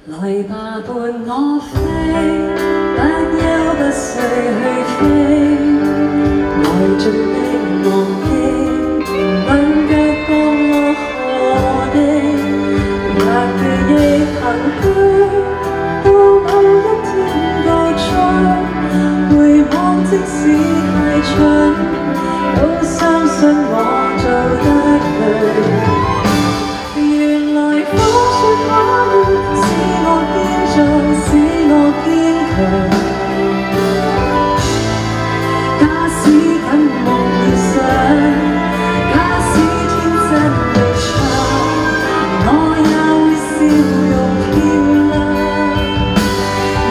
來吧，伴我飛，不休不睡去飛，來盡的忘記，兩腳降落河地，若記憶憑虛，到某一天告終，回望即使太蠢，都相信我做得對。 原來風雪可以使我堅壯，使我堅強。假使緊夢要想，假使天真地唱，我也會笑容漂亮。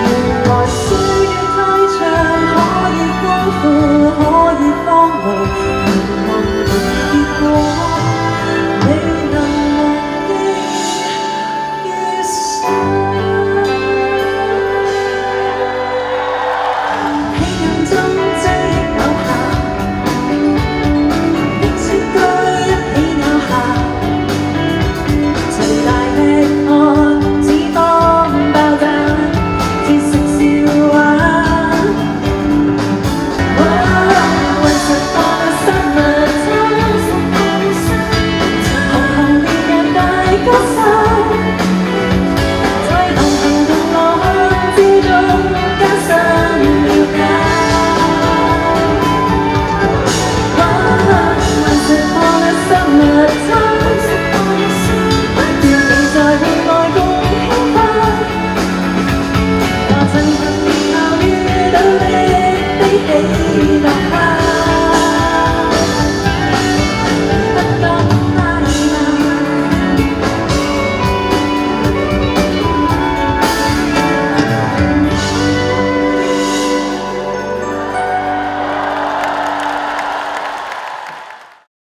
原來歲月太長，可以豐富，可以荒涼，能忘記結果。 你能忘記於心。